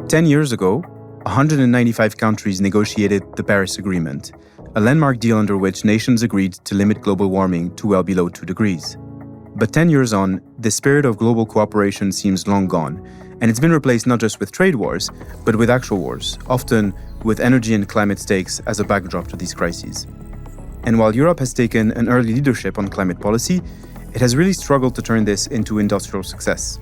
10 years ago, 195 countries negotiated the Paris Agreement, a landmark deal under which nations agreed to limit global warming to well below 2 degrees. But 10 years on, the spirit of global cooperation seems long gone, and it's been replaced not just with trade wars, but with actual wars, often with energy and climate stakes as a backdrop to these crises. And while Europe has taken an early leadership on climate policy, it has really struggled to turn this into industrial success.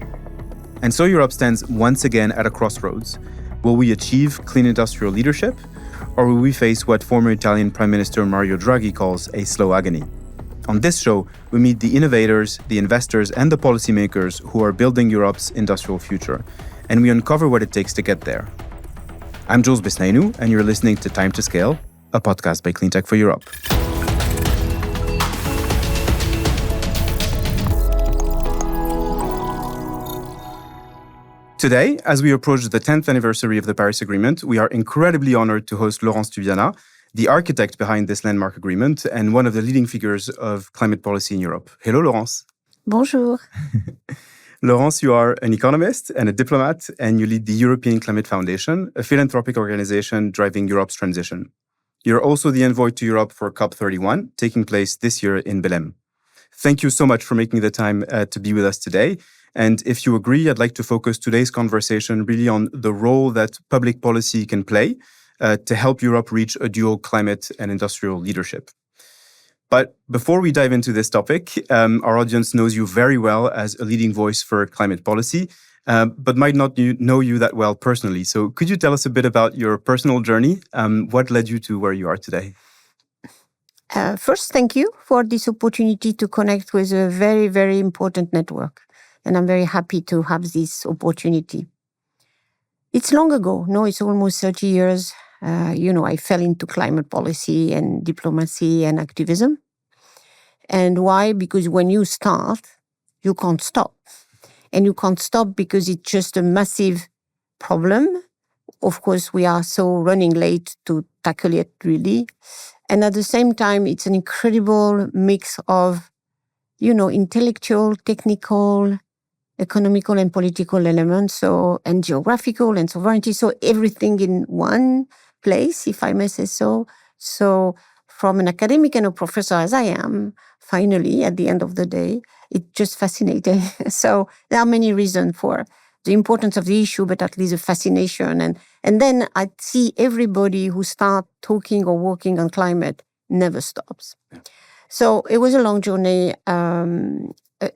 And so Europe stands once again at a crossroads. Will we achieve clean industrial leadership, or will we face what former Italian Prime Minister Mario Draghi calls a slow agony? On this show, we meet the innovators, the investors, and the policymakers who are building Europe's industrial future, and we uncover what it takes to get there. I'm Jules Besnainou, and you're listening to Time to Scale, a podcast by Cleantech for Europe. Today, as we approach the 10th anniversary of the Paris Agreement, we are incredibly honored to host Laurence Tubiana, the architect behind this landmark agreement and one of the leading figures of climate policy in Europe. Hello, Laurence. Bonjour. Laurence, you are an economist and a diplomat, and you lead the European Climate Foundation, a philanthropic organization driving Europe's transition. You're also the envoy to Europe for COP31, taking place this year in Belém. Thank you so much for making the time to be with us today. And if you agree, I'd like to focus today's conversation really on the role that public policy can play to help Europe reach a dual climate and industrial leadership. But before we dive into this topic, our audience knows you very well as a leading voice for climate policy, but might not know you that well personally. So could you tell us a bit about your personal journey? What led you to where you are today? First, thank you for this opportunity to connect with a very, very important network. And I'm very happy to have this opportunity. It's long ago. No, it's almost 30 years. I fell into climate policy and diplomacy and activism. And why? Because when you start, you can't stop. And you can't stop because it's just a massive problem. Of course, we are so running late to tackle it, really. And at the same time, it's an incredible mix of, intellectual, technical, economical and political elements, and geographical and sovereignty, so everything in one place, if I may say so. So from an academic and a professor as I am, finally, at the end of the day, it's just fascinating. So there are many reasons for the importance of the issue, but at least a fascination. And then I see everybody who start talking or working on climate never stops. Yeah. So it was a long journey.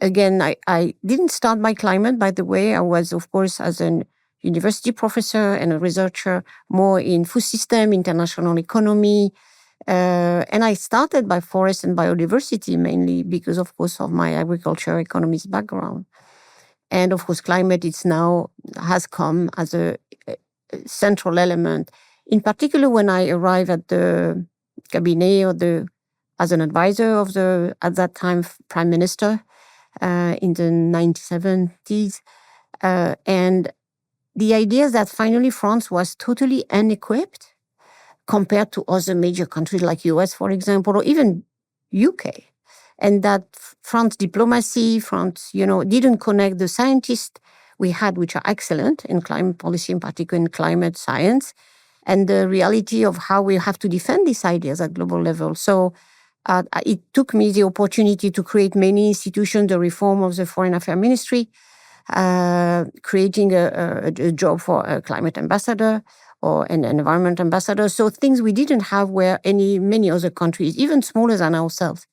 Again, I didn't start by climate, by the way. I was, of course, as a university professor and a researcher, more in food system, international economy. And I started by forest and biodiversity mainly because, of course, of my agriculture economist background. And, of course, climate has come as a central element. In particular, when I arrived at the cabinet as an advisor of at that time, Prime Minister, in the 1970s. And the idea is that finally France was totally unequipped compared to other major countries like US, for example, or even UK. And that France diplomacy, didn't connect the scientists we had, which are excellent in climate policy, in particular in climate science, and the reality of how we have to defend these ideas at global level. So it took me the opportunity to create many institutions, the reform of the Foreign Affairs Ministry, creating a job for a climate ambassador or an environment ambassador. So things we didn't have where many other countries, even smaller than ourselves,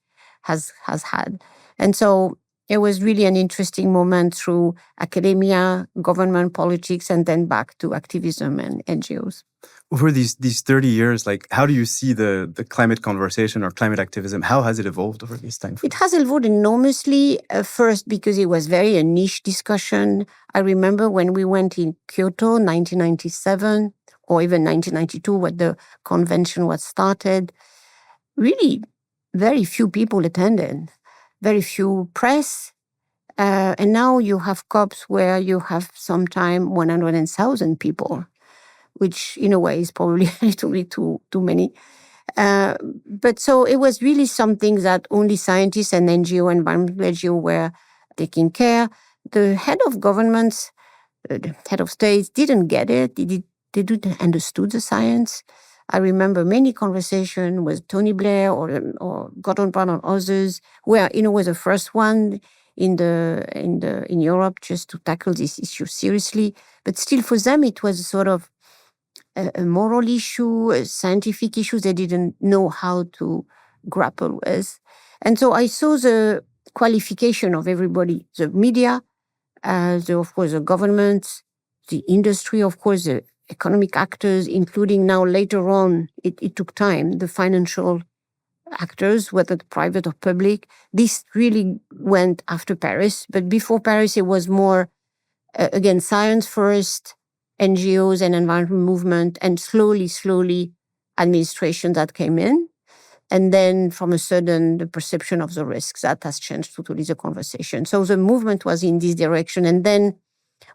has had. And so it was really an interesting moment through academia, government, politics, and then back to activism and NGOs. Over these 30 years, how do you see the climate conversation or climate activism? How has it evolved over this time? It has evolved enormously, first because it was very a niche discussion. I remember when we went in Kyoto, 1997, or even 1992, when the convention was started, really very few people attended, very few press. And now you have COPs where you have sometimes 100,000 people, which in a way is probably a little bit too many. But so it was really something that only scientists and NGO, environmental NGO were taking care. The head of governments the head of states didn't get it. They didn't understood the science. I remember many conversations with Tony Blair or Gordon Brown and others, where was the first one in Europe just to tackle this issue seriously. But still, for them, it was sort of a moral issue, a scientific issue they didn't know how to grapple with. And so I saw the qualification of everybody, the media, of course, the government, the industry, of course, the economic actors, including now later on, it took time, the financial actors, whether private or public. This really went after Paris. But before Paris, it was more, again, science first, NGOs and environment movement, and slowly, administration that came in. And then from a sudden, the perception of the risks, that has changed totally the conversation. So the movement was in this direction. And then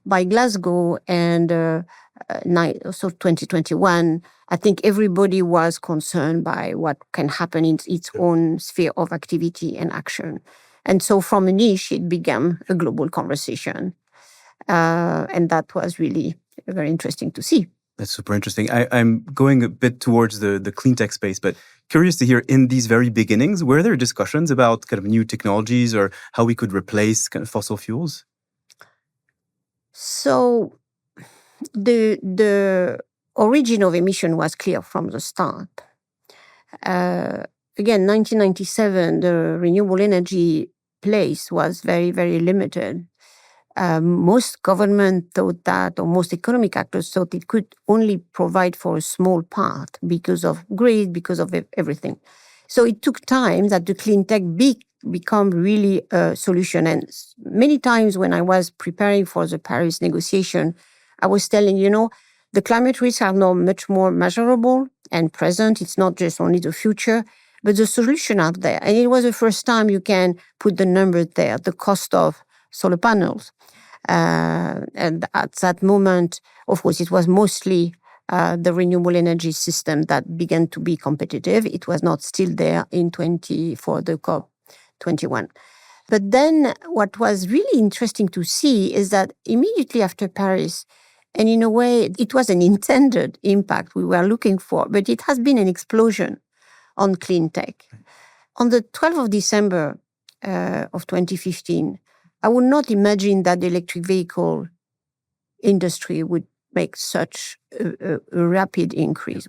by Glasgow and 2021, I think everybody was concerned by what can happen in its own sphere of activity and action. And so from a niche, it became a global conversation. And that was really very interesting to see. That's super interesting. I'm going a bit towards the cleantech space, but curious to hear, in these very beginnings, were there discussions about kind of new technologies or how we could replace kind of fossil fuels? So the origin of emission was clear from the start. Again, 1997, the renewable energy place was very, very limited. Most government thought that, or most economic actors thought it could only provide for a small part because of grid, because of everything. So it took time that the clean tech become really a solution. And many times when I was preparing for the Paris negotiation, I was telling, the climate risks are now much more measurable and present. It's not just only the future, but the solution out there. And it was the first time you can put the number there, the cost of solar panels. And at that moment, of course, it was mostly the renewable energy system that began to be competitive. It was not still there for the COP21. But then what was really interesting to see is that immediately after Paris, and in a way, it was an intended impact we were looking for, but it has been an explosion on clean tech. On the 12th of December of 2015, I would not imagine that the electric vehicle industry would make such a rapid increase.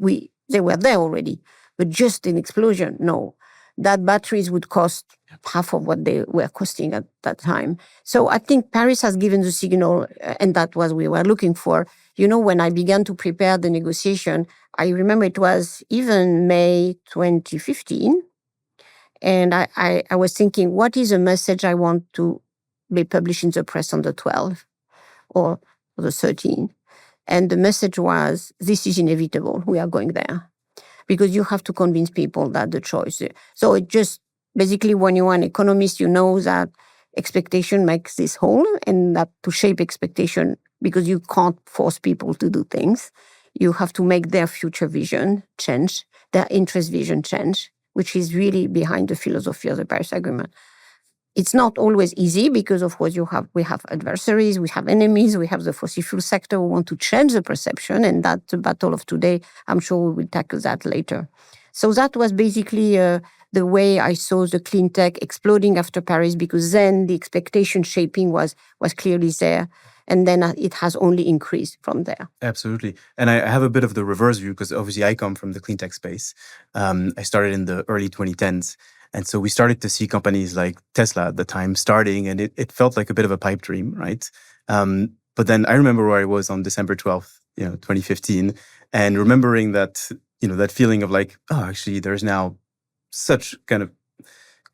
They were there already, but just an explosion, no. That batteries would cost half of what they were costing at that time. So I think Paris has given the signal, and that was what we were looking for. When I began to prepare the negotiation, I remember it was even May 2015, and I was thinking, what is a message I want to be published in the press on the 12th or the 13th? And the message was, this is inevitable. We are going there. Because you have to convince people that the choice. So it just, basically, when you are an economist, you know that expectation makes this whole, and that to shape expectation, because you can't force people to do things, you have to make their future vision change, their interest vision change, which is really behind the philosophy of the Paris Agreement. It's not always easy because, of course, we have adversaries, we have enemies, we have the fossil fuel sector who want to change the perception, and that's the battle of today. I'm sure we will tackle that later. So that was basically the way I saw the clean tech exploding after Paris, because then the expectation shaping was clearly there, and then it has only increased from there. Absolutely. And I have a bit of the reverse view, because obviously I come from the clean tech space. I started in the early 2010s. And so we started to see companies like Tesla at the time starting, and it felt like a bit of a pipe dream, right? But then I remember where I was on December 12th, 2015, and remembering that, that feeling of like, oh, actually, there's now such kind of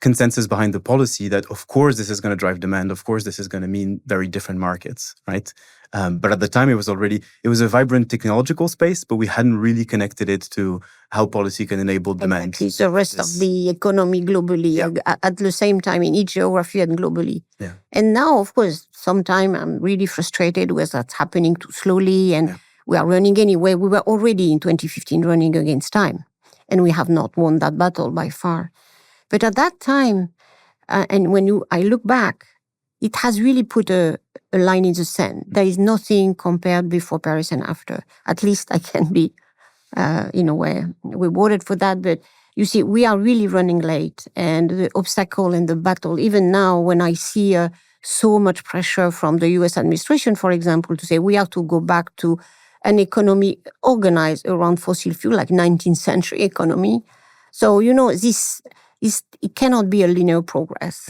consensus behind the policy that, of course, this is going to drive demand. Of course, this is going to mean very different markets, right? But at the time, it was a vibrant technological space, but we hadn't really connected it to how policy can enable demand. Exactly. The rest of the economy globally, at the same time, in each geography and globally. Yeah. And now, of course, sometimes I'm really frustrated with that's happening too slowly, and we are running anyway. We were already in 2015 running against time, and we have not won that battle by far. But at that time, and when I look back, it has really put a a line in the sand. There is nothing compared before Paris and after. At least I can be, in a way, rewarded for that. But you see, we are really running late. And the obstacle and the battle, even now when I see so much pressure from the US administration, for example, to say we have to go back to an economy organized around fossil fuel, like 19th century economy. So, it cannot be a linear progress.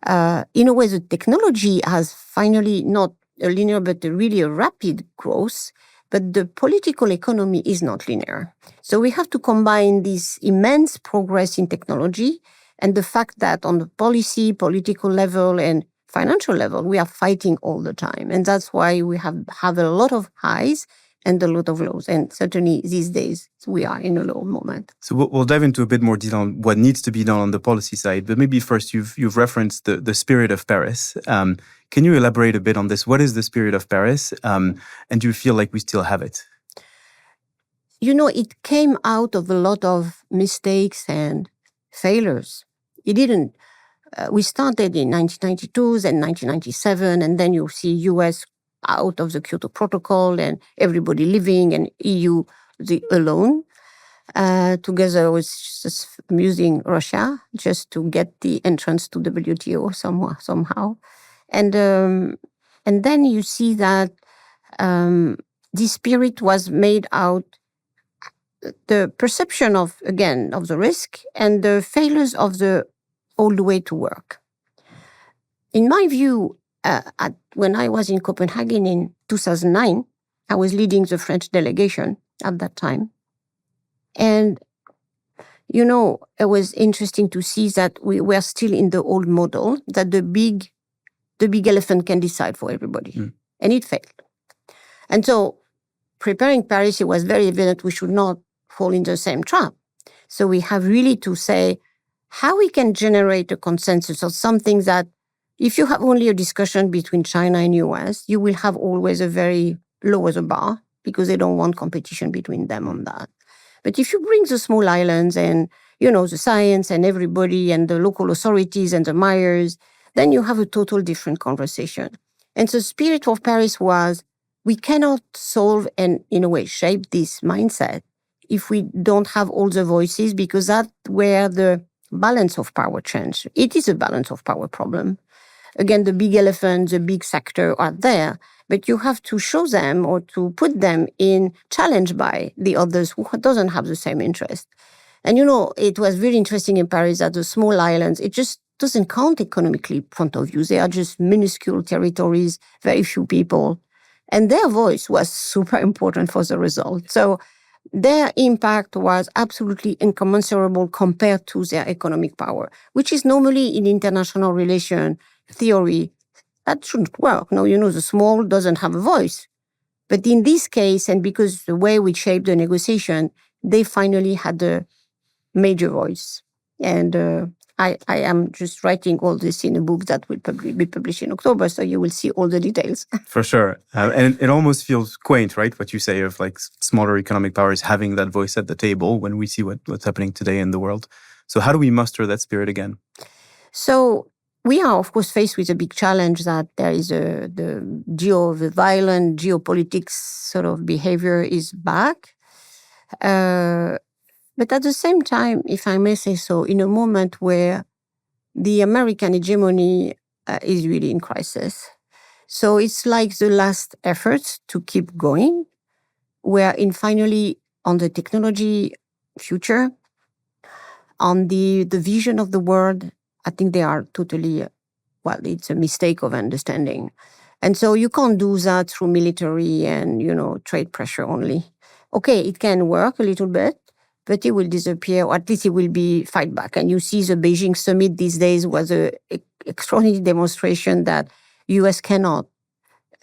In a way, the technology has finally not a linear, but really a rapid growth. But the political economy is not linear. So we have to combine this immense progress in technology and the fact that on the political level and financial level, we are fighting all the time. And that's why we have a lot of highs and a lot of lows. And certainly these days, we are in a low moment. So we'll dive into a bit more detail on what needs to be done on the policy side. But maybe first, you've referenced the spirit of Paris. Can you elaborate a bit on this? What is the spirit of Paris? And do you feel like we still have it? It came out of a lot of mistakes and failures. It didn't. We started in 1992 and 1997, and then you see US out of the Kyoto Protocol and everybody living, and EU alone, together with just using Russia just to get the entrance to WTO somehow. And then you see that the spirit was made out, the perception of the risk and the failures of the old way to work. In my view, when I was in Copenhagen in 2009, I was leading the French delegation at that time. And, it was interesting to see that we were still in the old model, that the big elephant can decide for everybody. And it failed. And so preparing Paris, it was very evident we should not fall in the same trap. So we have really to say how we can generate a consensus of something that if you have only a discussion between China and US, you will have always a very low as a bar because they don't want competition between them on that. But if you bring the small islands and, the science and everybody and the local authorities and the mayors, then you have a total different conversation. And the spirit of Paris was, we cannot solve and, in a way, shape this mindset if we don't have all the voices, because that's where the balance of power change. It is a balance of power problem. Again, the big elephants, the big sector are there, but you have to show them or to put them in challenge by the others who doesn't have the same interest. And, it was very interesting in Paris that the small islands, it just doesn't count economically point of view. They are just minuscule territories, very few people. And their voice was super important for the result. So their impact was absolutely incommensurable compared to their economic power, which is normally in international relation theory, that shouldn't work. No, the small doesn't have a voice. But in this case, and because the way we shaped the negotiation, they finally had a major voice. And I am just writing all this in a book that will be published in October, so you will see all the details. For sure. And it almost feels quaint, right? What you say of like smaller economic powers having that voice at the table when we see what's happening today in the world. So how do we muster that spirit again? So we are, of course, faced with a big challenge that there is the violent geopolitics sort of behavior is back. But at the same time, if I may say so, in a moment where the American hegemony is really in crisis. So it's like the last efforts to keep going, where finally on the technology future, on the vision of the world, I think they are totally, it's a mistake of understanding. And so you can't do that through military and, trade pressure only. Okay, it can work a little bit, but it will disappear, or at least it will be fight back. And you see the Beijing summit these days was an extraordinary demonstration that US cannot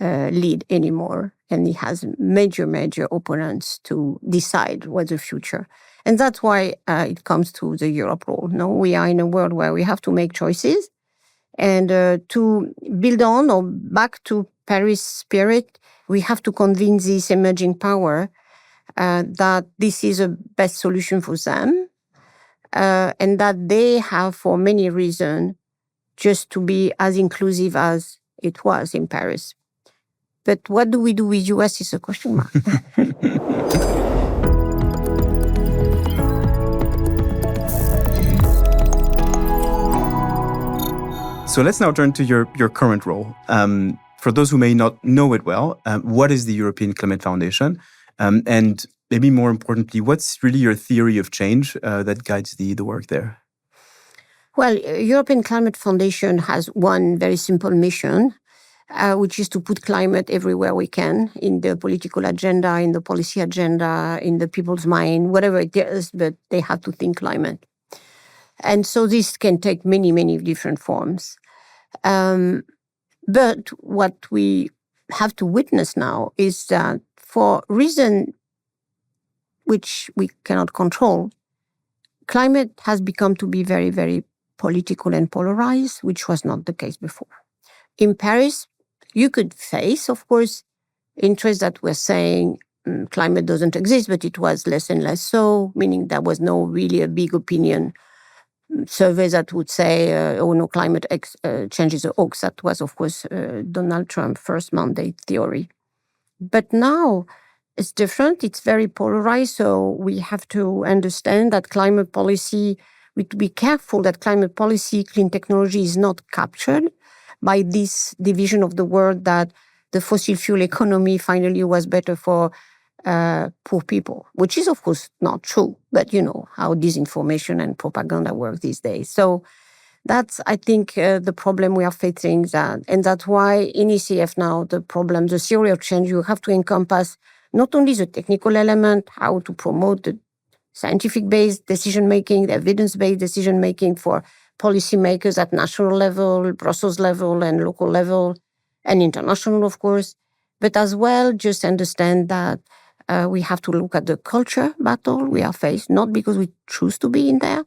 lead anymore. And it has major opponents to decide what's the future. And that's why it comes to the Europe role. No, we are in a world where we have to make choices. And to build on or back to Paris spirit, we have to convince this emerging power that this is a best solution for them, and that they have, for many reasons, just to be as inclusive as it was in Paris. But what do we do with US is a question mark. So let's now turn to your current role. For those who may not know it well, what is the European Climate Foundation? And maybe more importantly, what's really your theory of change that guides the work there? Well, European Climate Foundation has one very simple mission, which is to put climate everywhere we can, in the political agenda, in the policy agenda, in the people's mind, whatever it is, but they have to think climate. And so this can take many, many different forms. But what we have to witness now is that for reason which we cannot control, climate has become to be very, very political and polarized, which was not the case before. In Paris, you could face, of course, interests that were saying climate doesn't exist, but it was less and less so, meaning there was no really a big opinion surveys that would say, climate change is a hoax. That was, of course, Donald Trump's first mandate theory. But now it's different. It's very polarized. So we have to understand that climate policy, we have to be careful that climate policy, clean technology is not captured by this division of the world that the fossil fuel economy finally was better for poor people, which is, of course, not true. But you know how disinformation and propaganda work these days. So that's, I think, the problem we are facing. And that's why in ECF now, the problem, the theory of change, you have to encompass not only the technical element, how to promote the scientific-based decision-making, the evidence-based decision-making for policymakers at national level, Brussels level, and local level, and international, of course, but as well just understand that we have to look at the culture battle we are faced, not because we choose to be in there,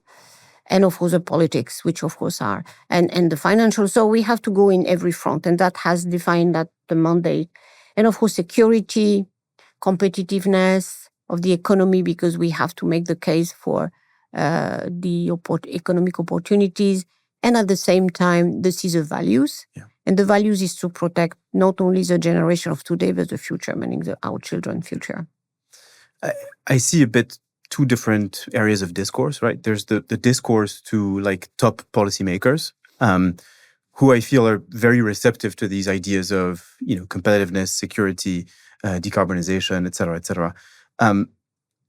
and of course the politics, which of course are, and the financial. So we have to go in every front, and that has defined that the mandate. And of course security, competitiveness of the economy, because we have to make the case for the economic opportunities, and at the same time, this is the values. Yeah. And the values is to protect not only the generation of today, but the future, meaning our children's future. I see a bit two different areas of discourse, right? There's the discourse to like top policymakers, who I feel are very receptive to these ideas of, competitiveness, security, decarbonization, et cetera.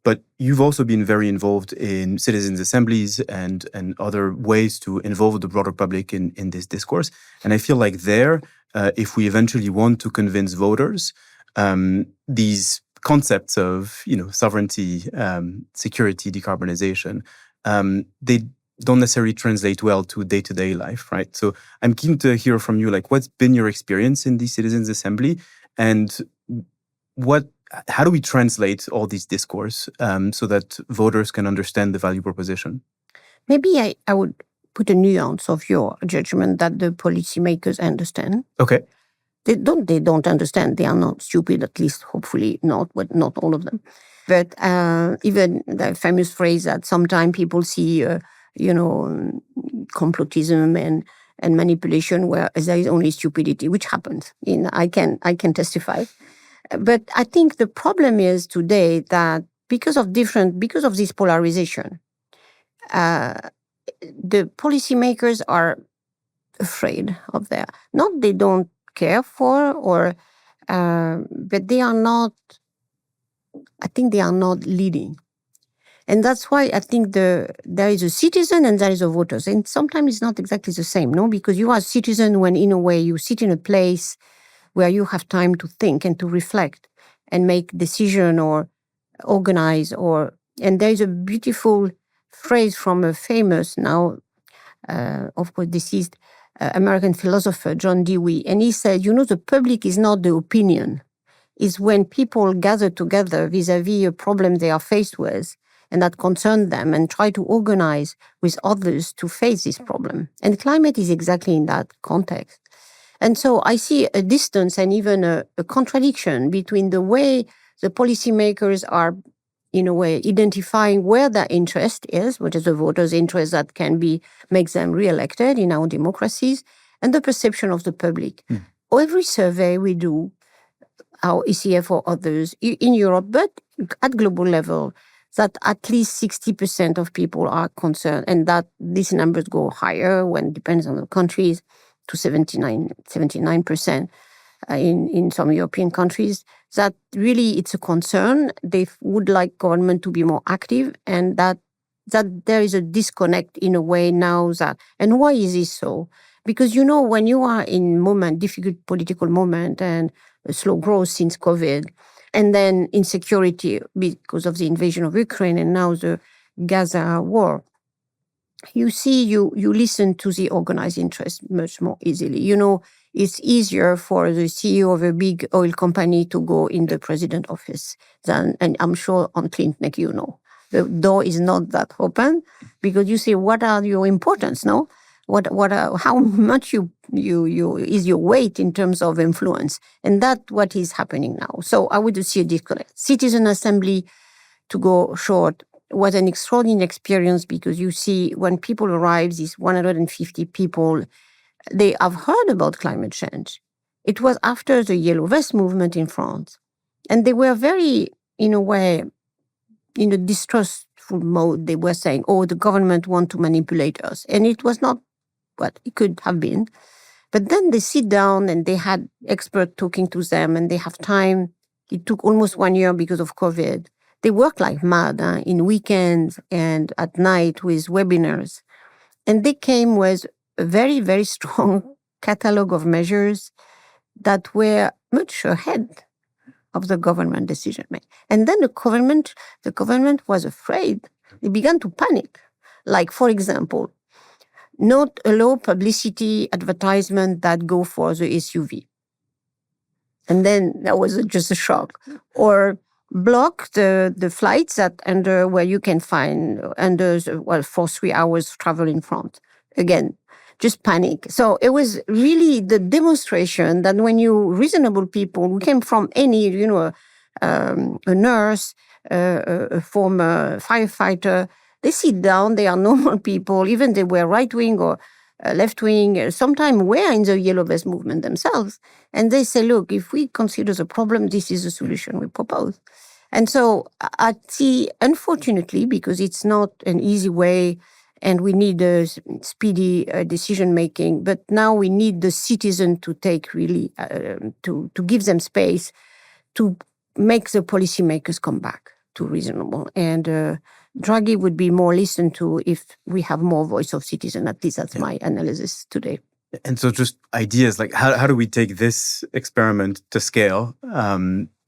But you've also been very involved in citizens' assemblies and other ways to involve the broader public in this discourse. And I feel like there, if we eventually want to convince voters, these concepts of, sovereignty, security, decarbonization, they don't necessarily translate well to day-to-day life, right? So I'm keen to hear from you, like, what's been your experience in the citizens' assembly, and how do we translate all these discourse so that voters can understand the value proposition? Maybe I would put a nuance of your judgment that the policymakers understand. Okay. They don't understand. They are not stupid, at least hopefully not, but not all of them. But even the famous phrase that sometimes people see, complotism and manipulation where there is only stupidity, which happens. I can testify. But I think the problem is today that because of this polarization, the policymakers are afraid of they don't care for, but they are not, I think they are not leading. And that's why I think there is a citizen and there is a voters. And sometimes it's not exactly the same, no? Because you are a citizen when in a way you sit in a place where you have time to think and to reflect and make decision or organize and there is a beautiful phrase from a famous now, of course, deceased American philosopher, John Dewey, and he said, the public is not the opinion. It's when people gather together vis-a-vis a problem they are faced with and that concern them and try to organize with others to face this problem. And climate is exactly in that context. And so I see a distance and even a contradiction between the way the policymakers are, in a way, identifying where their interest is, which is the voters' interest that makes them re-elected in our democracies, and the perception of the public. every survey we do, our ECF or others in Europe, but at global level, that at least 60% of people are concerned, and that these numbers go higher when it depends on the countries, to 79% in some European countries, that really it's a concern. They would like government to be more active, and that there is a disconnect in a way now. And why is this so? Because, when you are in difficult political moment and a slow growth since COVID, and then insecurity because of the invasion of Ukraine and now the Gaza war, you see, you listen to the organized interest much more easily. It's easier for the CEO of a big oil company to go in the president's office and I'm sure on Cleantech, the door is not that open because you say, what are your importance, no? How much is your weight in terms of influence? And that's what is happening now. So I would see a disconnect. Citizen Assembly, to go short, was an extraordinary experience because you see when people arrive, these 150 people, they have heard about climate change. It was after the Yellow Vest movement in France. And they were very, in a way, in a distrustful mode. They were saying, the government want to manipulate us. And it was not what it could have been. But then they sit down and they had experts talking to them and they have time. It took almost 1 year because of COVID. They work like mad in weekends and at night with webinars. And they came with a very, very strong catalog of measures that were much ahead of the government decision making. And then the government was afraid. They began to panic. Like, for example, not allow publicity advertisement that go for the SUV. And then that was just a shock. Or block the flights where you can find for 3 hours travel in France. Again, just panic. So it was really the demonstration that when you reasonable people who came from any, a nurse, a former firefighter, they sit down, they are normal people, even they were right-wing or left-wing, sometimes were in the Yellow Vest movement themselves. And they say, look, if we consider the problem, this is the solution we propose. And so I see, unfortunately, because it's not an easy way and we need a speedy decision-making, but now we need the citizen to take really, to give them space to make the policymakers come back to reasonable. And Draghi would be more listened to if we have more voice of citizen. At least that's my analysis today. And so just ideas like how do we take this experiment to scale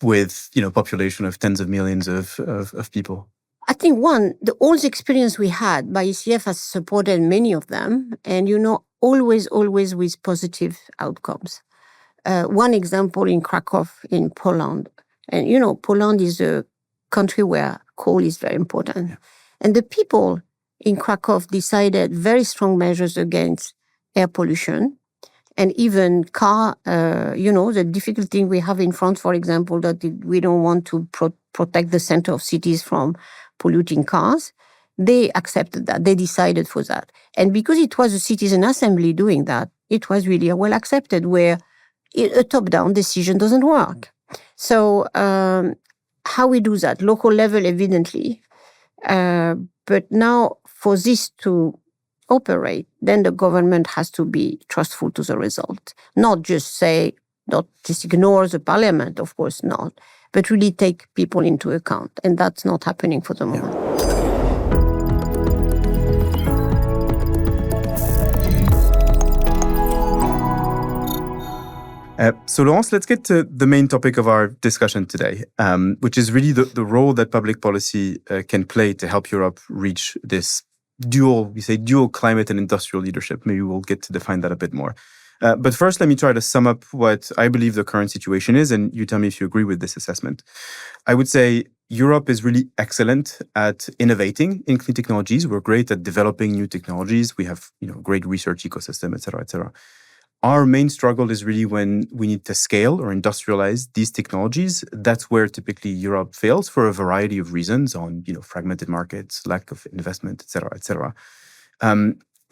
with population of tens of millions of people? I think all the experience we had by ECF has supported many of them, and always with positive outcomes. One example in Krakow in Poland, and Poland is a country where coal is very important, and the people in Krakow decided very strong measures against air pollution. And even the difficult thing we have in France, for example, that we don't want to protect the center of cities from polluting cars. They accepted that. They decided for that. And because it was a citizen assembly doing that, it was really well accepted, where a top-down decision doesn't work. So how we do that? Local level, evidently. But now for this to operate, then the government has to be trustful to the result. Not just ignore the parliament, of course not, but really take people into account. And that's not happening for the moment. So Laurence, let's get to the main topic of our discussion today, which is really the role that public policy can play to help Europe reach this dual climate and industrial leadership. Maybe we'll get to define that a bit more. But first, let me try to sum up what I believe the current situation is, and you tell me if you agree with this assessment. I would say Europe is really excellent at innovating in clean technologies. We're great at developing new technologies. We have, great research ecosystem, et cetera, et cetera. Our main struggle is really when we need to scale or industrialize these technologies. That's where typically Europe fails for a variety of reasons on, fragmented markets, lack of investment, et cetera, et cetera.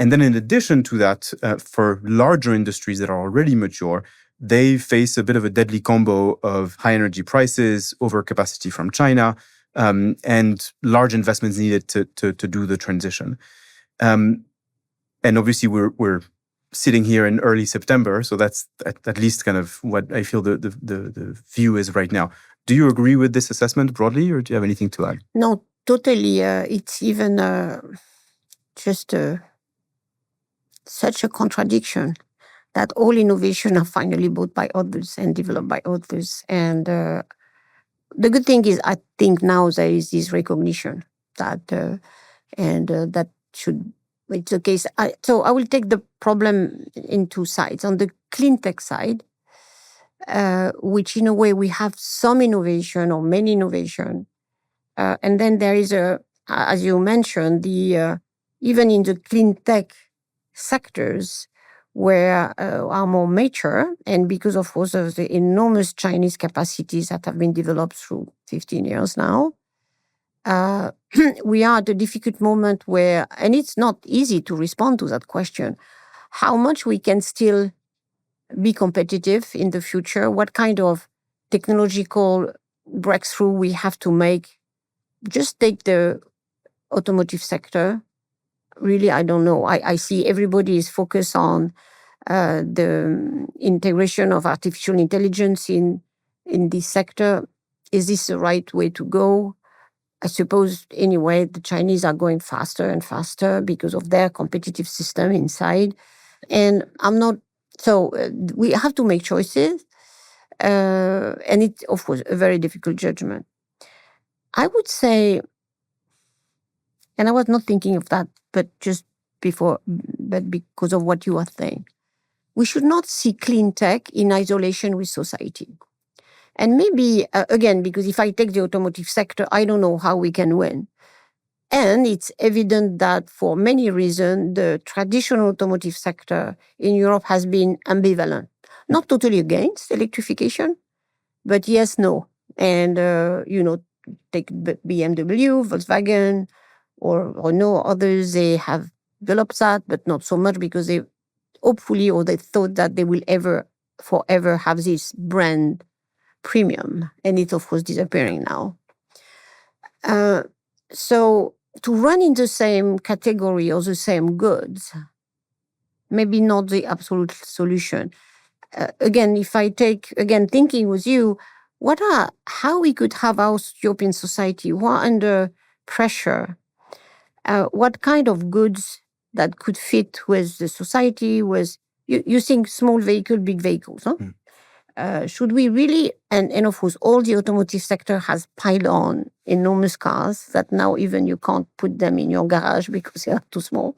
And then in addition to that, for larger industries that are already mature, they face a bit of a deadly combo of high energy prices, overcapacity from China, and large investments needed to do the transition. And obviously, we're sitting here in early September, so that's at least kind of what I feel the view is right now. Do you agree with this assessment broadly, or do you have anything to add? No, totally. It's even just such a contradiction that all innovation are finally bought by others and developed by others. And the good thing is, I think now there is this recognition that, that should, it's the case. So I will take the problem in two sides. On the clean tech side, which in a way we have some innovation or many innovation. And then there is as you mentioned, even in the clean tech sectors, where are more mature, and because of course of the enormous Chinese capacities that have been developed through 15 years now, we are at a difficult moment where, and it's not easy to respond to that question, how much we can still be competitive in the future, what kind of technological breakthrough we have to make. Just take the automotive sector. Really, I don't know. I see everybody is focused on the integration of artificial intelligence in this sector. Is this the right way to go? I suppose, anyway, the Chinese are going faster and faster because of their competitive system inside. And I'm not, so we have to make choices. And it's, of course, a very difficult judgment. I would say, and I was not thinking of that, but just before, but because of what you are saying, we should not see clean tech in isolation with society. And maybe, again, because if I take the automotive sector, I don't know how we can win. And it's evident that for many reasons, the traditional automotive sector in Europe has been ambivalent. Not totally against electrification, but yes, no. And, take BMW, Volkswagen, or Renault, others, they have developed that, but not so much because they hopefully, or they thought that they will forever have this brand premium. And it's, of course, disappearing now. So to run in the same category or the same goods, maybe not the absolute solution. Again, if I take, thinking with you, how we could have our European society who are under pressure, what kind of goods that could fit with the society, you think small vehicle, big vehicles, huh? Should we really, and of course, all the automotive sector has piled on enormous cars that now even you can't put them in your garage because they are too small.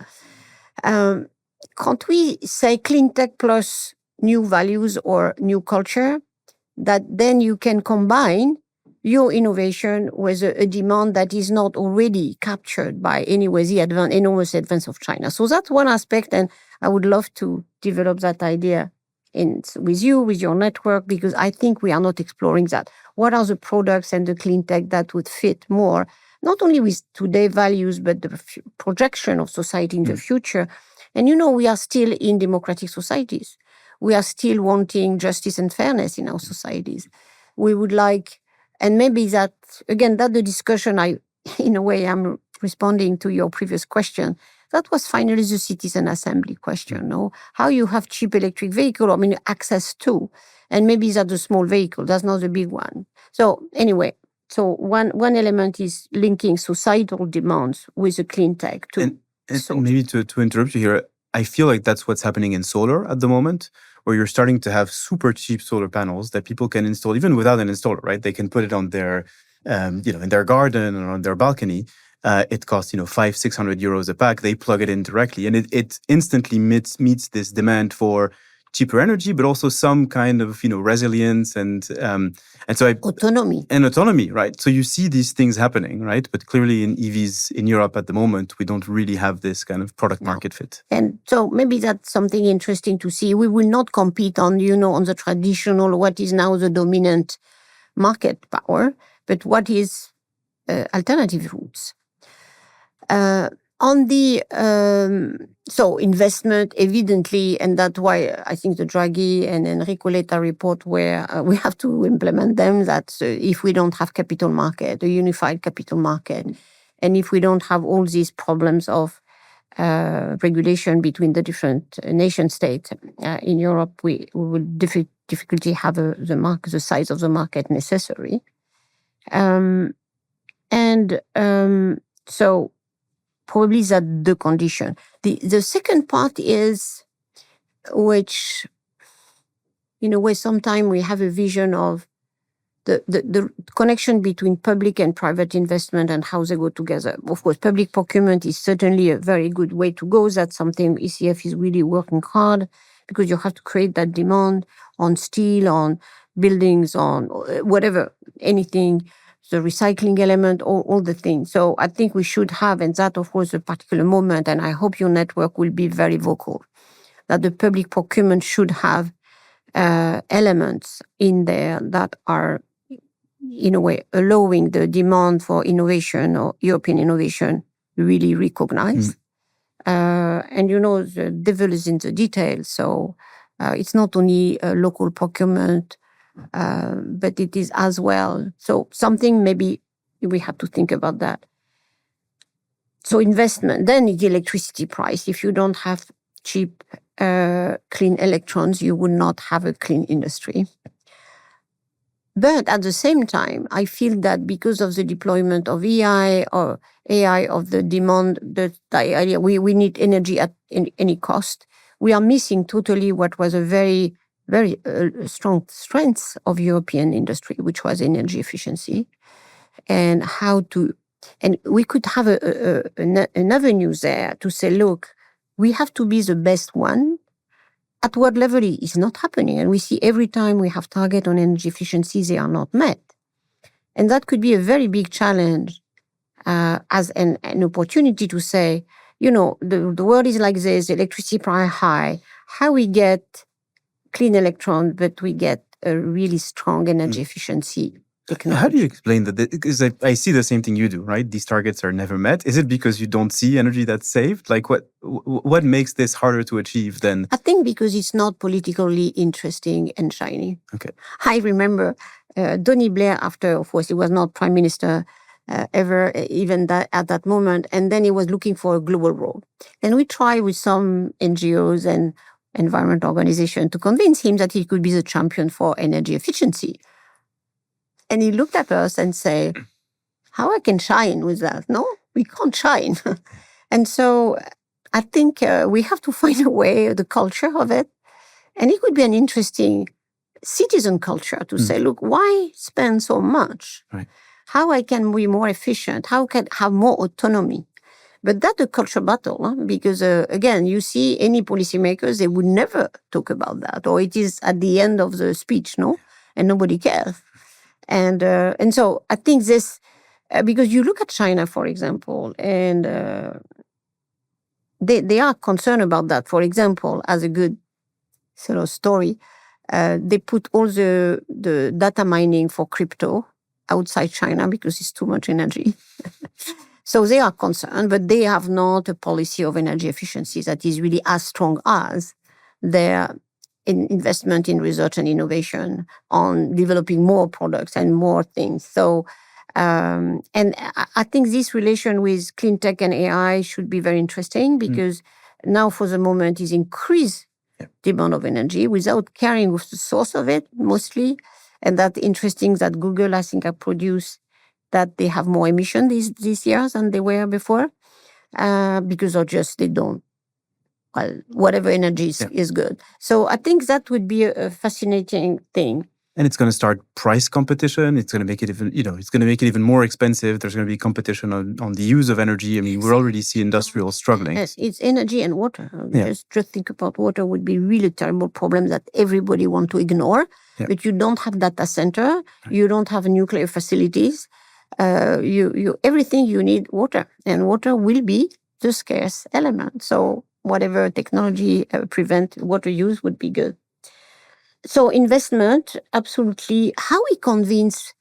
Can't we say clean tech plus new values or new culture, that then you can combine your innovation with a demand that is not already captured by anyway the enormous advance of China? So that's one aspect, and I would love to develop that idea with you, with your network, because I think we are not exploring that. What are the products and the clean tech that would fit more, not only with today's values, but the projection of society in the future? And we are still in democratic societies. We are still wanting justice and fairness in our societies. We would like, and maybe that, again, that the discussion in a way, I'm responding to your previous question. That was finally the citizen assembly question, no? How you have cheap electric vehicle, access to, and maybe that's a small vehicle, that's not the big one. So anyway, so one element is linking societal demands with the clean tech too. And maybe to interrupt you here, I feel like that's what's happening in solar at the moment, where you're starting to have super cheap solar panels that people can install even without an installer, right? They can put it on their, in their garden or on their balcony. It costs, 500-600 euros a pack. They plug it in directly, and it instantly meets this demand for cheaper energy, but also some kind of, resilience and so autonomy, right? So you see these things happening, right? But clearly in EVs in Europe at the moment, we don't really have this kind of product market fit. And so maybe that's something interesting to see. We will not compete on, on the traditional, what is now the dominant market power, but what is alternative routes. On the so investment, evidently, and that's why I think the Draghi and Enrico Letta report, where we have to implement them. That if we don't have capital market, a unified capital market, and if we don't have all these problems of regulation between the different nation states in Europe, we will difficulty have the size of the market necessary, so. Probably that's the condition. The second part is, which, in a way, sometimes we have a vision of the connection between public and private investment and how they go together. Of course, public procurement is certainly a very good way to go. That's something ECF is really working hard, because you have to create that demand on steel, on buildings, on whatever, anything, the recycling element, all the things. So I think we should have, and that, of course, a particular moment, and I hope your network will be very vocal, that the public procurement should have elements in there that are, in a way, allowing the demand for innovation or European innovation really recognized. And, the devil is in the details. So it's not only local procurement, but it is as well. So something maybe we have to think about that. So investment, then the electricity price. If you don't have cheap, clean electrons, you would not have a clean industry. But at the same time, I feel that because of the deployment of AI, of the demand, the idea we need energy at any cost, we are missing totally what was a very strong strength of European industry, which was energy efficiency, and and we could have an avenue there to say, look, we have to be the best one. At what level it is not happening, and we see every time we have target on energy efficiency, they are not met, and that could be a very big challenge as an opportunity to say, the world is like this, electricity price high, how we get clean electron, but we get a really strong energy efficiency technology. How do you explain that? Because I see the same thing you do, right? These targets are never met. Is it because you don't see energy that's saved? Like what makes this harder to achieve than? I think because it's not politically interesting and shiny. Okay. I remember Tony Blair, after, of course, he was not prime minister ever, even at that moment, and then he was looking for a global role. And we tried with some NGOs and environment organization to convince him that he could be the champion for energy efficiency. And he looked at us and said, how I can shine with that? No, we can't shine. And so I think we have to find a way, the culture of it. And it could be an interesting citizen culture to say, look, why spend so much? Right. How I can be more efficient? How can have more autonomy? But that's a culture battle, because, again, you see any policymakers, they would never talk about that, or it is at the end of the speech, no? And nobody cares. And so I think this, because you look at China, for example, and they are concerned about that. For example, as a good sort of story, they put all the data mining for crypto outside China because it's too much energy. So they are concerned, but they have not a policy of energy efficiency that is really as strong as their investment in research and innovation on developing more products and more things. So, and I think this relation with clean tech and AI should be very interesting, because now for the moment is increased demand of energy without caring with the source of it mostly. And that's interesting that Google, I think, have produced that they have more emission these years than they were before, because they don't, whatever energy is good. So I think that would be a fascinating thing. And it's going to start price competition. It's going to make it even, it's going to make it even more expensive. There's going to be competition on the use of energy. I mean, we already see industrials struggling. Yes, it's energy and water. Just think about water would be really terrible problem that everybody want to ignore. But you don't have data center. You don't have nuclear facilities. Everything you need water, and water will be the scarce element. So whatever technology prevent water use would be good. So investment, absolutely. How we convince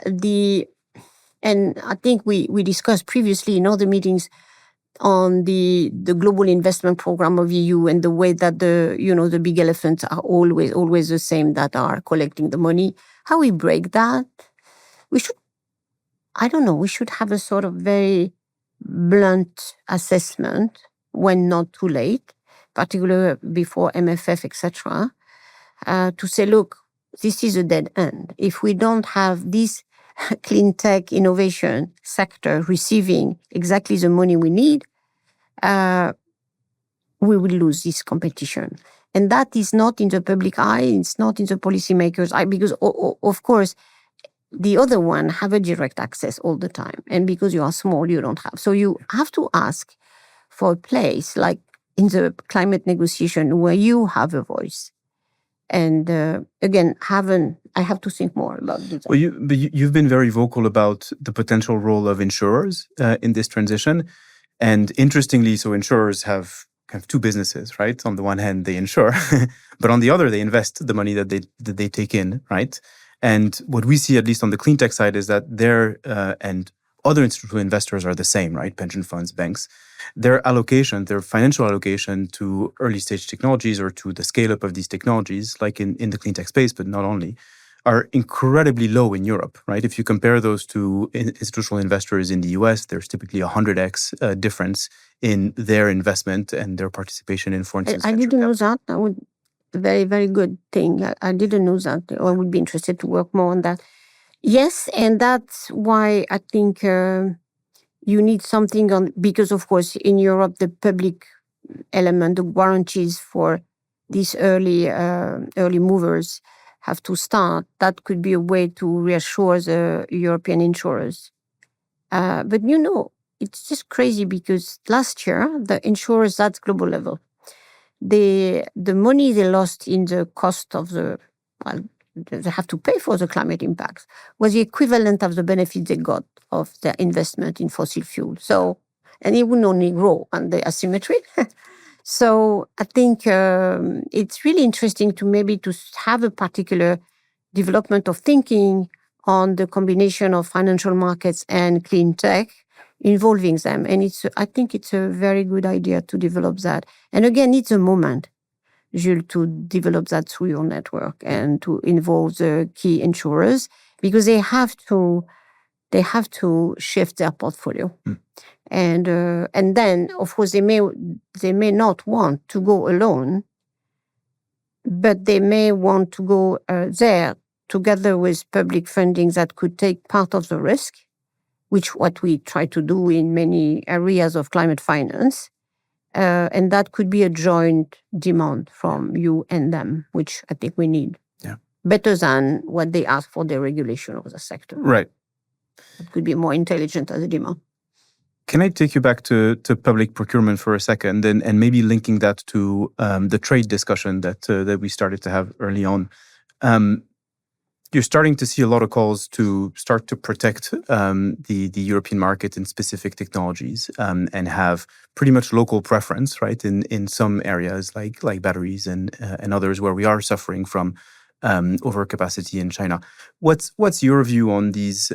and I think we discussed previously in other meetings, on the global investment program of EU and the way that the big elephants are always the same that are collecting the money, how we break that. We should have a sort of very blunt assessment when not too late, particularly before MFF, etc., to say, look, this is a dead end. If we don't have this clean tech innovation sector receiving exactly the money we need, we will lose this competition. And that is not in the public eye, it's not in the policymakers' eye, because, of course, the other one have a direct access all the time. And because you are small, you don't have. So you have to ask for a place, like in the climate negotiation, where you have a voice. And again, I have to think more about this. Well, you've been very vocal about the potential role of insurers in this transition. And interestingly, so insurers have kind of two businesses, right? On the one hand, they insure, but on the other, they invest the money that they take in, right? And what we see, at least on the clean tech side, is that their and other institutional investors are the same, right? Pension funds, banks. Their financial allocation to early stage technologies or to the scale up of these technologies, like in the clean tech space, but not only, are incredibly low in Europe, right? If you compare those to institutional investors in the US, there's typically 100x difference in their investment and their participation in, for instance, I didn't know that. That would very, very good thing. I didn't know that. I would be interested to work more on that. Yes, and that's why I think you need something on, because of course in Europe the public element, the guarantees for these early movers have to start. That could be a way to reassure the European insurers. But it's just crazy because last year the insurers at global level, the money they lost in the cost of they have to pay for the climate impacts was the equivalent of the benefit they got of their investment in fossil fuel. So, and it would only grow on the asymmetry. So I think it's really interesting to have a particular development of thinking on the combination of financial markets and clean tech, involving them. And I think it's a very good idea to develop that. And again, it's a moment, Jules, to develop that through your network and to involve the key insurers, because they have to shift their portfolio. And then, of course, they may not want to go alone, but they may want to go there together with public funding that could take part of the risk, which what we try to do in many areas of climate finance. And that could be a joint demand from you and them, which I think we need. Yeah. Better than what they ask for the regulation of the sector. Right. It could be more intelligent as a demand. Can I take you back to public procurement for a second, and maybe linking that to the trade discussion that we started to have early on? You're starting to see a lot of calls to start to protect the European market in specific technologies and have pretty much local preference, right? In some areas like batteries and others where we are suffering from overcapacity in China. What's your view on these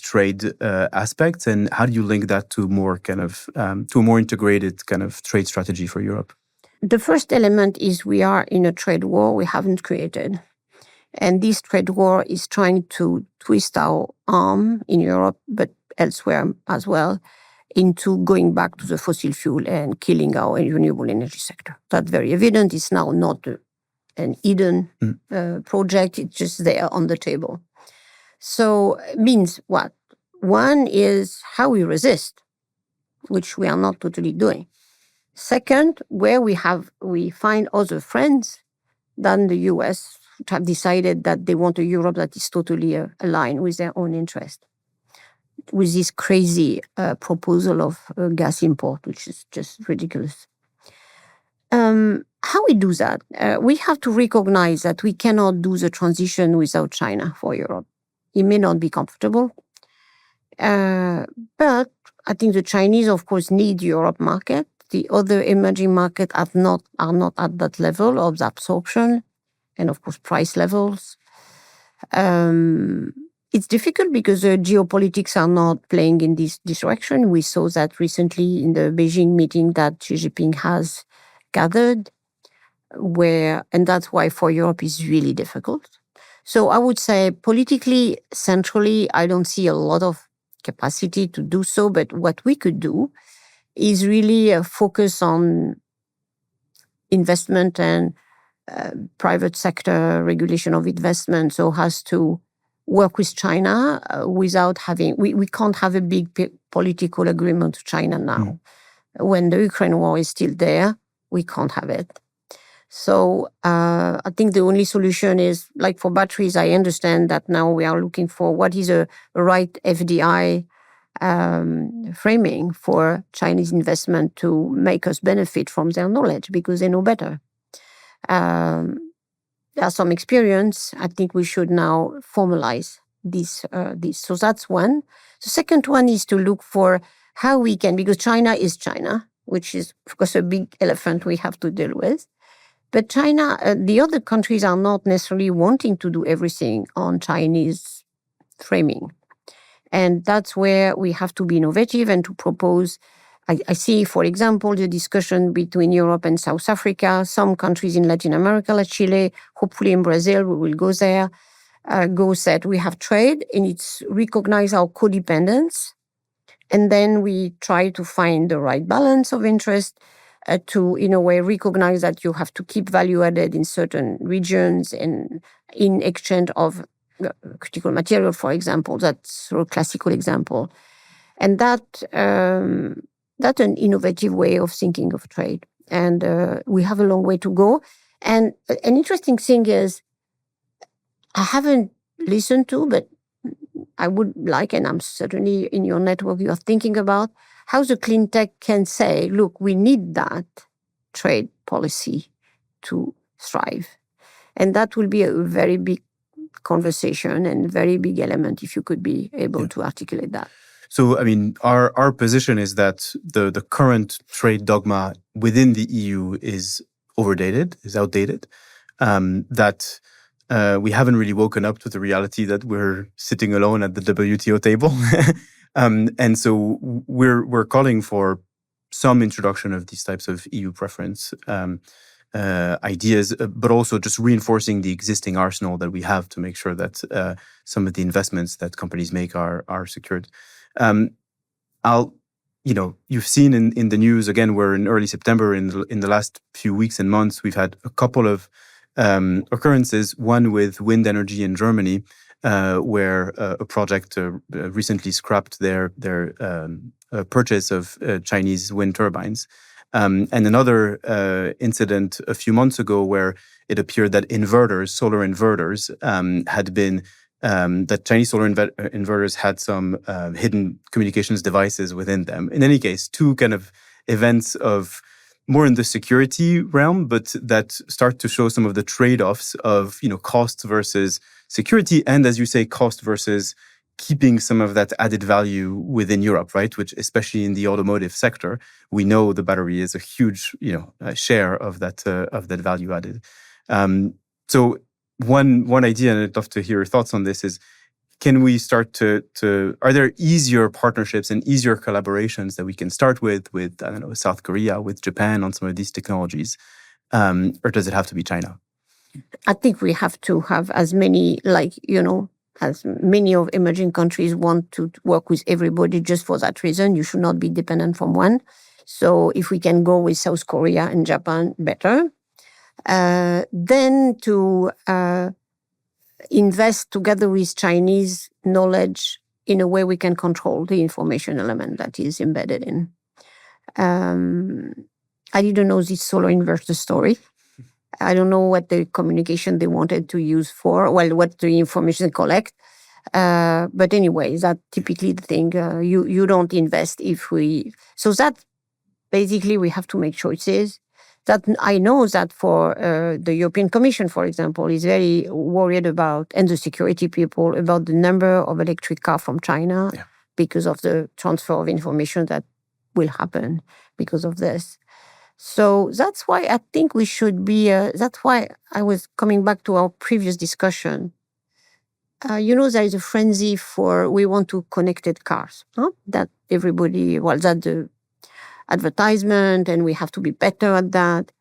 trade aspects, and how do you link that to more to a more integrated kind of trade strategy for Europe? The first element is we are in a trade war we haven't created. And this trade war is trying to twist our arm in Europe, but elsewhere as well, into going back to the fossil fuel and killing our renewable energy sector. That's very evident. It's now not an Eden project. It's just there on the table. So it means what? One is how we resist, which we are not totally doing. Second, where we find other friends than the US, have decided that they want a Europe that is totally aligned with their own interest, with this crazy proposal of gas import, which is just ridiculous. How we do that? We have to recognize that we cannot do the transition without China for Europe. It may not be comfortable, but I think the Chinese, of course, need Europe market. The other emerging markets are not at that level of the absorption and, of course, price levels. it's difficult because the geopolitics are not playing in this direction. We saw that recently in the Beijing meeting that Xi Jinping has gathered, and that's why for Europe is really difficult. So I would say politically, centrally, I don't see a lot of capacity to do so, but what we could do is really focus on investment and private sector regulation of investment, so has to work with China without having, we can't have a big political agreement with China now. When the Ukraine war is still there, we can't have it. So I think the only solution is, like for batteries, I understand that now we are looking for what is a right FDI framing for Chinese investment to make us benefit from their knowledge because they know better. There are some experience. I think we should now formalize this. So that's one. The second one is to look for how we can, because China is China, which is, of course, a big elephant we have to deal with. But China, the other countries are not necessarily wanting to do everything on Chinese framing. And that's where we have to be innovative and to propose. I see, for example, the discussion between Europe and South Africa, some countries in Latin America, like Chile, hopefully in Brazil, we will go there, said we have trade and it's recognize our codependence. And then we try to find the right balance of interest to, in a way, recognize that you have to keep value added in certain regions and in exchange of critical material, for example. That's a classical example. And that's an innovative way of thinking of trade. And we have a long way to go. And an interesting thing is, I haven't listened to, but I would like, and I'm certainly in your network, you are thinking about how the Cleantech can say, look, we need that trade policy to thrive. And that will be a very big conversation and very big element if you could be able to articulate that. So, I mean, our position is that the current trade dogma within the EU is overdated, is outdated, that we haven't really woken up to the reality that we're sitting alone at the WTO table. And so we're calling for some introduction of these types of EU preference ideas, but also just reinforcing the existing arsenal that we have to make sure that some of the investments that companies make are secured. You've seen in the news, again, we're in early September, in the last few weeks and months, we've had a couple of occurrences, one with wind energy in Germany, where a project recently scrapped their purchase of Chinese wind turbines. And another incident a few months ago where it appeared that solar inverters, had been, that Chinese solar inverters had some hidden communications devices within them. In any case, two kind of events of more in the security realm, but that start to show some of the trade-offs of, cost versus security, and as you say, cost versus keeping some of that added value within Europe, right? Which, especially in the automotive sector, we know the battery is a huge, share of that value added. So one idea, and I'd love to hear your thoughts on this, is can we start to are there easier partnerships and easier collaborations that we can start with, I don't know, South Korea, with Japan on some of these technologies? Or does it have to be China? I think we have to have as many, as many of emerging countries want to work with everybody just for that reason. You should not be dependent from one. So if we can go with South Korea and Japan, better. Then to invest together with Chinese knowledge in a way we can control the information element that is embedded in. I didn't know this solar inverter story. I don't know what the communication they wanted to use for, what the information they collect. But anyway, that's typically the thing. You don't invest so that basically we have to make choices. That I know that for the European Commission, for example, is very worried about, and the security people, about the number of electric cars from China because of the transfer of information that will happen because of this. So that's why I think we should be, that's why I was coming back to our previous discussion. there is a frenzy we want to connected cars. That everybody, that's the advertisement, and we have to be better at that.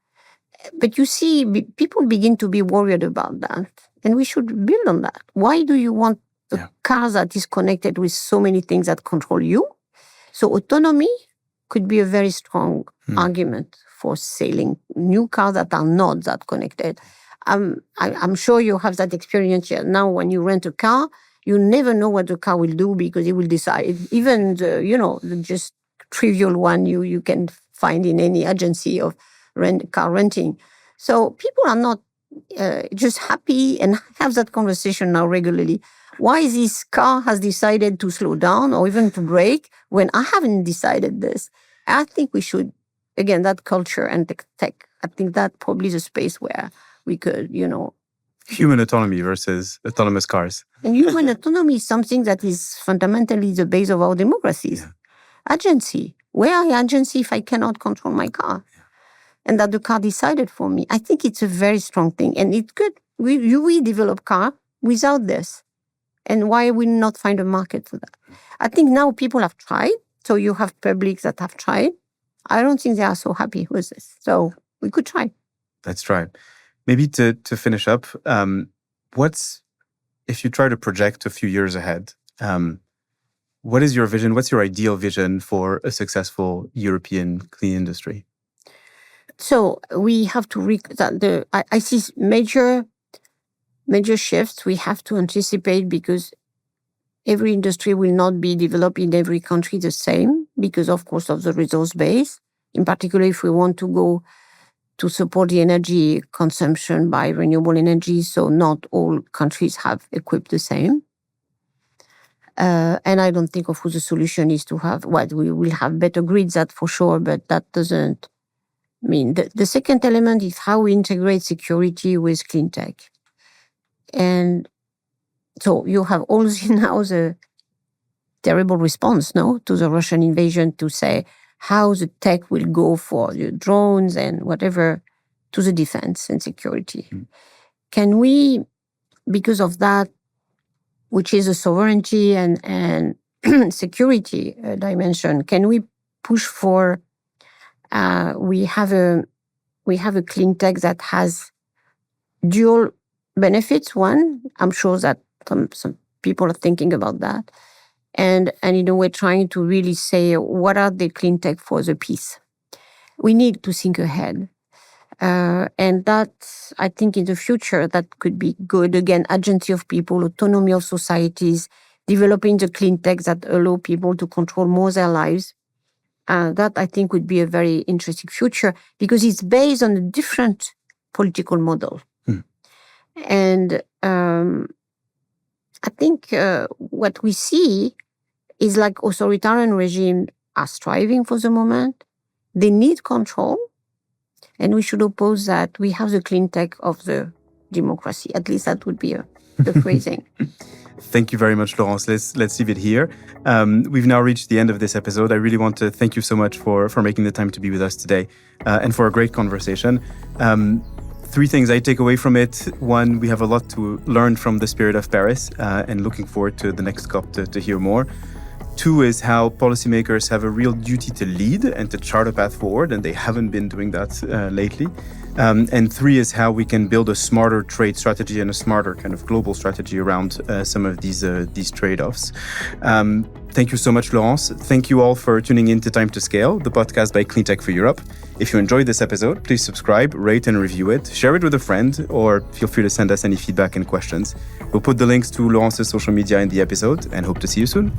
But you see, people begin to be worried about that, and we should build on that. Why do you want a car that is connected with so many things that control you? So autonomy could be a very strong argument for selling new cars that are not that connected. I'm sure you have that experience here. Now, when you rent a car, you never know what the car will do because it will decide. Even the just trivial one you can find in any agency of car renting. So people are not just happy and have that conversation now regularly. Why this car has decided to slow down or even to brake when I haven't decided this? I think we should, again, that culture and tech, I think that probably is a space where we could, Human autonomy versus autonomous cars. And human autonomy is something that is fundamentally the base of our democracies. Yeah. Agency. Where is agency if I cannot control my car? Yeah. And that the car decided for me. I think it's a very strong thing. And it could, we develop car without this. And why we not find a market for that? I think now people have tried. So you have publics that have tried. I don't think they are so happy with this. So we could try. Let's try. Maybe to finish up, if you try to project a few years ahead, what is your vision? What's your ideal vision for a successful European clean industry? So we have to I see major shifts we have to anticipate because every industry will not be developed in every country the same because, of course, of the resource base. In particular, if we want to go to support the energy consumption by renewable energy, so not all countries have equipped the same. And I don't think, of course, the solution is to have, we will have better grids, that for sure, but that doesn't mean. The second element is how we integrate security with clean tech. And so you have also now the terrible response, to the Russian invasion to say how the tech will go for the drones and whatever to the defense and security. Can we, because of that, which is a sovereignty and security dimension, can we push for, we have a clean tech that has dual benefits. One, I'm sure that some people are thinking about that. And we're trying to really say, what are the clean tech for the peace? We need to think ahead. And that, I think in the future, that could be good. Again, agency of people, autonomy of societies, developing the clean tech that allow people to control more their lives. That, I think, would be a very interesting future because it's based on a different political model. And I think what we see is like authoritarian regimes are striving for the moment. They need control. And we should oppose that. We have the clean tech of the democracy. At least that would be the phrasing. Thank you very much, Laurence. Let's leave it here. We've now reached the end of this episode. I really want to thank you so much for making the time to be with us today and for a great conversation. 3 things I take away from it. 1, we have a lot to learn from the spirit of Paris and looking forward to the next COP to hear more. 2 is how policymakers have a real duty to lead and to chart a path forward, and they haven't been doing that lately. And 3 is how we can build a smarter trade strategy and a smarter kind of global strategy around some of these trade-offs. Thank you so much, Laurence. Thank you all for tuning in to Time to Scale, the podcast by Cleantech for Europe. If you enjoyed this episode, please subscribe, rate and review it, share it with a friend, or feel free to send us any feedback and questions. We'll put the links to Laurence's social media in the episode and hope to see you soon.